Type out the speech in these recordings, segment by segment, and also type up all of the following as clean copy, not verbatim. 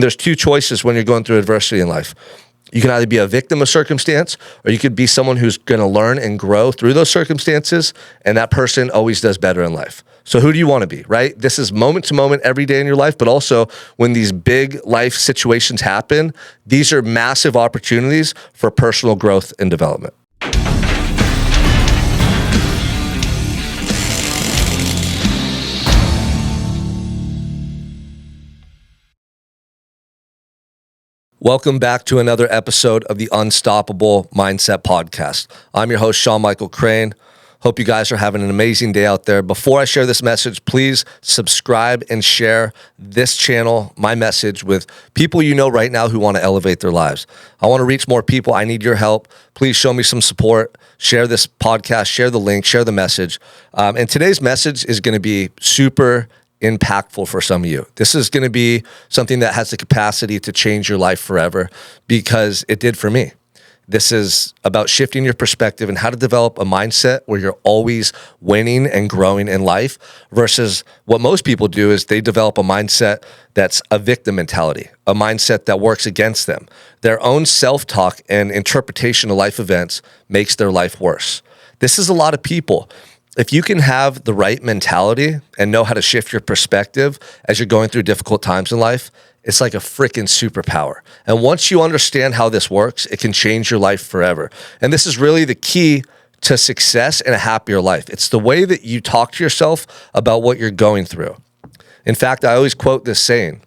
There's two choices when you're going through adversity in life. You can either be a victim of circumstance, or you could be someone who's going to learn and grow through those circumstances, and that person always does better in life. So who do you want to be, right? This is moment to moment every day in your life, but also when these big life situations happen, these are massive opportunities for personal growth and development. Welcome back to another episode of the Unstoppable Mindset Podcast. I'm your host, Sean Michael Crane. Hope you guys are having an amazing day out there. Before I share this message, please subscribe and share this channel, my message, with people you know right now who want to elevate their lives. I want to reach more people. I need your help. Please show me some support. Share this podcast, share the link, share the message. And today's message is going to be super impactful for some of you. This is going to be something that has the capacity to change your life forever, because it did for me. This is about shifting your perspective and how to develop a mindset where you're always winning and growing in life, versus what most people do is they develop a mindset that's a victim mentality, a mindset that works against them. Their own self-talk and interpretation of life events makes their life worse. This is a lot of people. If you can have the right mentality and know how to shift your perspective as you're going through difficult times in life, it's like a freaking superpower. And once you understand how this works, it can change your life forever. And this is really the key to success and a happier life. It's the way that you talk to yourself about what you're going through. In fact, I always quote this saying: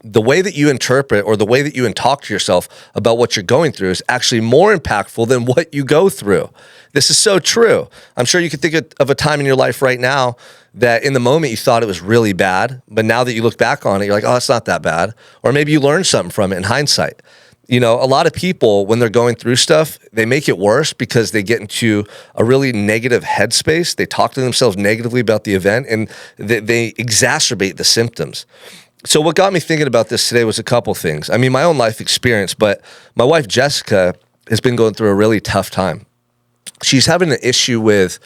the way that you interpret or the way that you talk to yourself about what you're going through is actually more impactful than what you go through. This is so true. I'm sure you could think of a time in your life right now that in the moment you thought it was really bad, but now that you look back on it, you're like, oh, it's not that bad. Or maybe you learned something from it in hindsight. You know, a lot of people, when they're going through stuff, they make it worse because they get into a really negative headspace. They talk to themselves negatively about the event, and they exacerbate the symptoms. So what got me thinking about this today was a couple things. I mean, my own life experience, but my wife, Jessica, has been going through a really tough time. She's having an issue with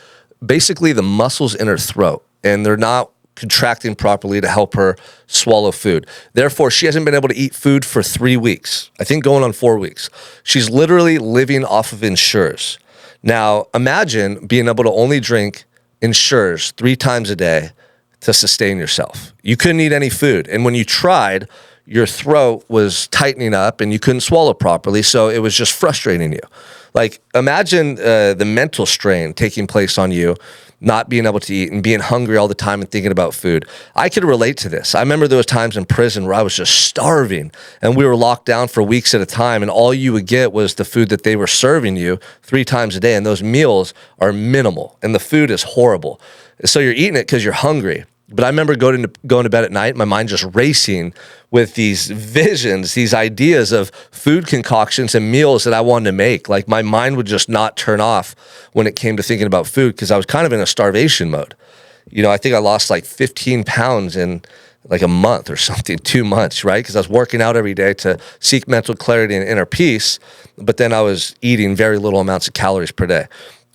basically the muscles in her throat, and they're not contracting properly to help her swallow food. Therefore, she hasn't been able to eat food for 3 weeks, I think going on 4 weeks. She's literally living off of Ensures. Now, imagine being able to only drink Ensures 3 times a day to sustain yourself. You couldn't eat any food. And when you tried, your throat was tightening up and you couldn't swallow properly. So it was just frustrating you. Like, imagine the mental strain taking place on you, not being able to eat and being hungry all the time and thinking about food. I could relate to this. I remember there was times in prison where I was just starving and we were locked down for weeks at a time, and all you would get was the food that they were serving you 3 times a day. And those meals are minimal and the food is horrible. So you're eating it because you're hungry. But I remember going to bed at night, my mind just racing with these visions, these ideas of food concoctions and meals that I wanted to make. Like, my mind would just not turn off when it came to thinking about food, because I was kind of in a starvation mode. You know, I think I lost like 15 pounds in like a month or something, 2 months, right? Because I was working out every day to seek mental clarity and inner peace, but then I was eating very little amounts of calories per day.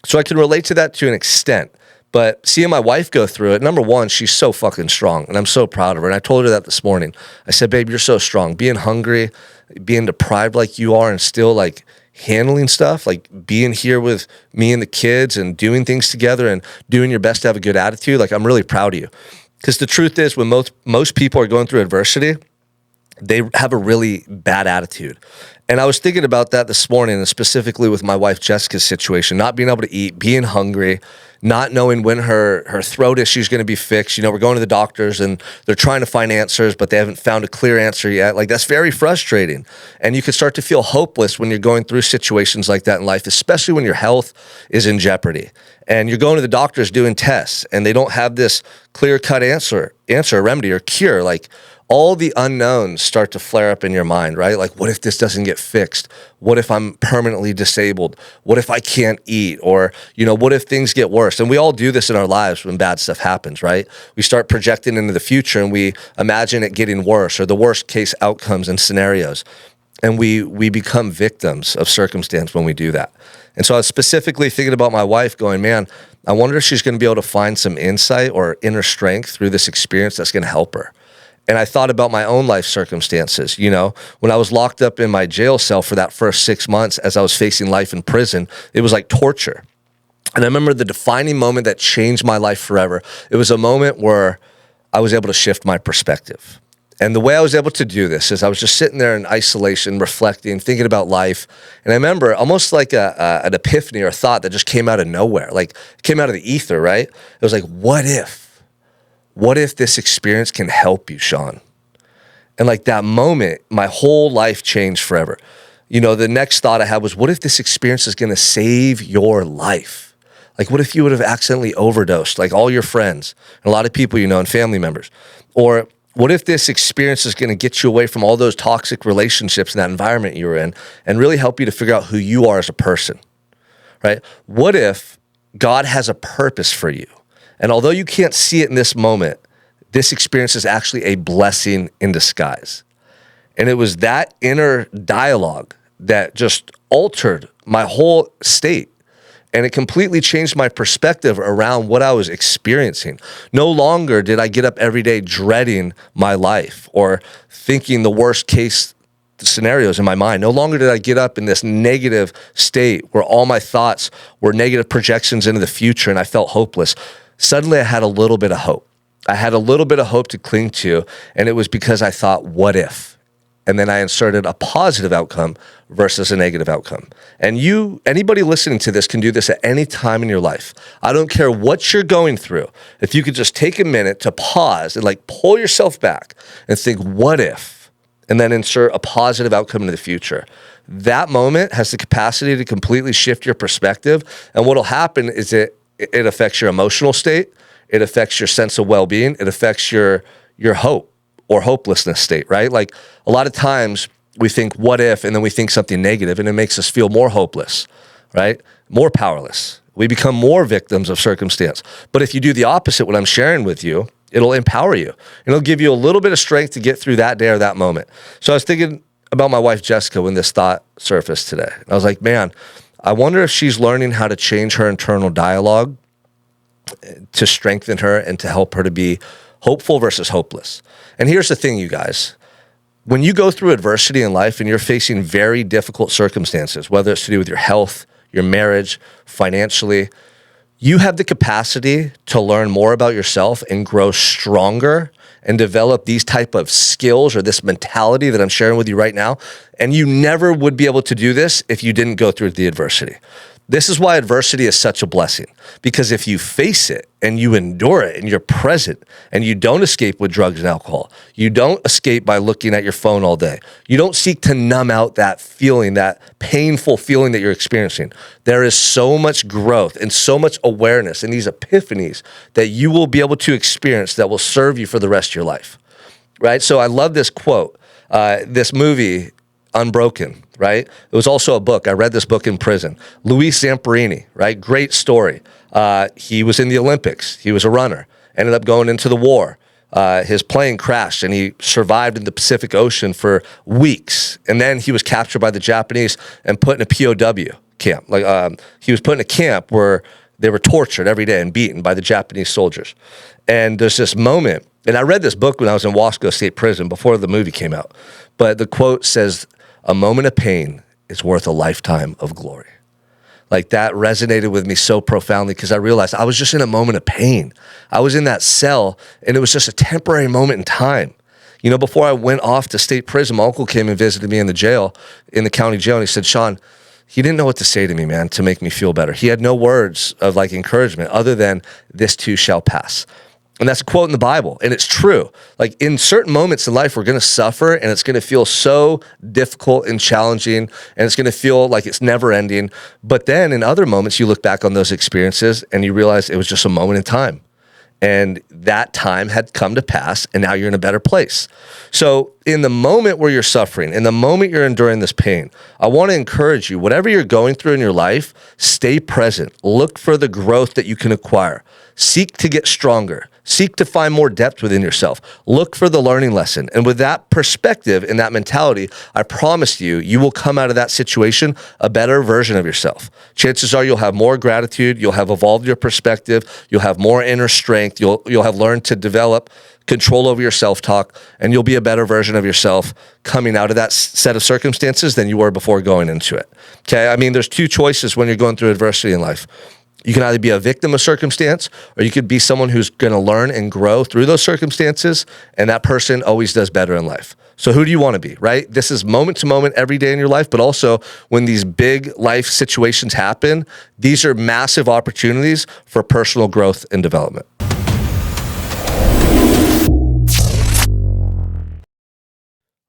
So I can relate to that to an extent. But seeing my wife go through it, number one, she's so fucking strong, and I'm so proud of her. And I told her that this morning. I said, babe, you're so strong. Being hungry, being deprived like you are, and still like handling stuff, like being here with me and the kids and doing things together and doing your best to have a good attitude, like, I'm really proud of you. Because the truth is, when most people are going through adversity, they have a really bad attitude. And I was thinking about that this morning, and specifically with my wife Jessica's situation, not being able to eat, being hungry, not knowing when her throat issue is going to be fixed. You know, we're going to the doctors and they're trying to find answers, but they haven't found a clear answer yet. Like, that's very frustrating. And you can start to feel hopeless when you're going through situations like that in life, especially when your health is in jeopardy. And you're going to the doctors doing tests and they don't have this clear-cut answer, remedy, or cure. Like, all the unknowns start to flare up in your mind, right? Like, what if this doesn't get fixed? What if I'm permanently disabled? What if I can't eat? Or, you know, what if things get worse? And we all do this in our lives when bad stuff happens, right? We start projecting into the future and we imagine it getting worse, or the worst case outcomes and scenarios. And we become victims of circumstance when we do that. And so I was specifically thinking about my wife going, man, I wonder if she's going to be able to find some insight or inner strength through this experience that's going to help her. And I thought about my own life circumstances. When I was locked up in my jail cell for that first 6 months as I was facing life in prison, it was like torture. And I remember the defining moment that changed my life forever. It was a moment where I was able to shift my perspective. And the way I was able to do this is I was just sitting there in isolation, reflecting, thinking about life. And I remember almost like an epiphany or a thought that just came out of nowhere, like it came out of the ether, right? It was like, what if this experience can help you, Sean? And like that moment, my whole life changed forever. The next thought I had was, what if this experience is going to save your life? Like, what if you would have accidentally overdosed, like all your friends and a lot of people and family members? Or what if this experience is going to get you away from all those toxic relationships and that environment you were in and really help you to figure out who you are as a person, right? What if God has a purpose for you? And although you can't see it in this moment, this experience is actually a blessing in disguise. And it was that inner dialogue that just altered my whole state. And it completely changed my perspective around what I was experiencing. No longer did I get up every day dreading my life or thinking the worst case scenarios in my mind. No longer did I get up in this negative state where all my thoughts were negative projections into the future and I felt hopeless. Suddenly I had a little bit of hope. I had a little bit of hope to cling to, and it was because I thought, what if? And then I inserted a positive outcome versus a negative outcome. And anybody listening to this can do this at any time in your life. I don't care what you're going through. If you could just take a minute to pause and like pull yourself back and think, what if? And then insert a positive outcome into the future. That moment has the capacity to completely shift your perspective. And what'll happen is it affects your emotional state. It affects your sense of well-being. It affects your hope or hopelessness state, right? Like a lot of times we think, what if, and then we think something negative and it makes us feel more hopeless, right? More powerless. We become more victims of circumstance. But if you do the opposite, what I'm sharing with you, it'll empower you. It'll give you a little bit of strength to get through that day or that moment. So I was thinking about my wife, Jessica, when this thought surfaced today. I was like, man, I wonder if she's learning how to change her internal dialogue to strengthen her and to help her to be hopeful versus hopeless. And here's the thing, you guys. When you go through adversity in life and you're facing very difficult circumstances, whether it's to do with your health, your marriage, financially, you have the capacity to learn more about yourself and grow stronger and develop these type of skills or this mentality that I'm sharing with you right now. And you never would be able to do this if you didn't go through the adversity. This is why adversity is such a blessing, because if you face it and you endure it and you're present and you don't escape with drugs and alcohol, you don't escape by looking at your phone all day, you don't seek to numb out that feeling, that painful feeling that you're experiencing. There is so much growth and so much awareness and these epiphanies that you will be able to experience that will serve you for the rest of your life, right? So I love this quote, this movie, Unbroken, right? It was also a book. I read this book in prison. Luis Zamperini, right? Great story. He was in the Olympics. He was a runner. Ended up going into the war. His plane crashed and he survived in the Pacific Ocean for weeks. And then he was captured by the Japanese and put in a POW camp. He was put in a camp where they were tortured every day and beaten by the Japanese soldiers. And there's this moment, and I read this book when I was in Wasco State Prison before the movie came out. But the quote says, "A moment of pain is worth a lifetime of glory." Like that resonated with me so profoundly because I realized I was just in a moment of pain. I was in that cell and it was just a temporary moment in time. Before I went off to state prison, my uncle came and visited me in the jail, in the county jail. And he said, "Sean," he didn't know what to say to me, man, to make me feel better. He had no words of encouragement other than "this too shall pass." And that's a quote in the Bible. And it's true. Like in certain moments in life, we're going to suffer and it's going to feel so difficult and challenging. And it's going to feel like it's never ending. But then in other moments, you look back on those experiences and you realize it was just a moment in time. And that time had come to pass and now you're in a better place. So in the moment where you're suffering, in the moment you're enduring this pain, I want to encourage you, whatever you're going through in your life, stay present. Look for the growth that you can acquire. Seek to get stronger. Seek to find more depth within yourself. Look for the learning lesson. And with that perspective and that mentality, I promise you, you will come out of that situation a better version of yourself. Chances are you'll have more gratitude. You'll have evolved your perspective. You'll have more inner strength. You'll have learned to develop control over your self-talk, and you'll be a better version of yourself coming out of that set of circumstances than you were before going into it. Okay? I mean, there's two choices when you're going through adversity in life. You can either be a victim of circumstance, or you could be someone who's going to learn and grow through those circumstances, and that person always does better in life. So who do you want to be, right? This is moment to moment every day in your life, but also when these big life situations happen, these are massive opportunities for personal growth and development.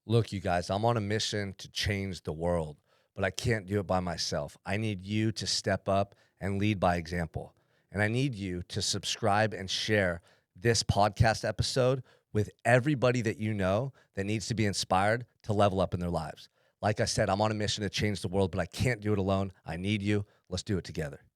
Look, you guys, I'm on a mission to change the world, but I can't do it by myself. I need you to step up and lead by example. And I need you to subscribe and share this podcast episode with everybody that you know that needs to be inspired to level up in their lives. Like I said, I'm on a mission to change the world, but I can't do it alone. I need you. Let's do it together.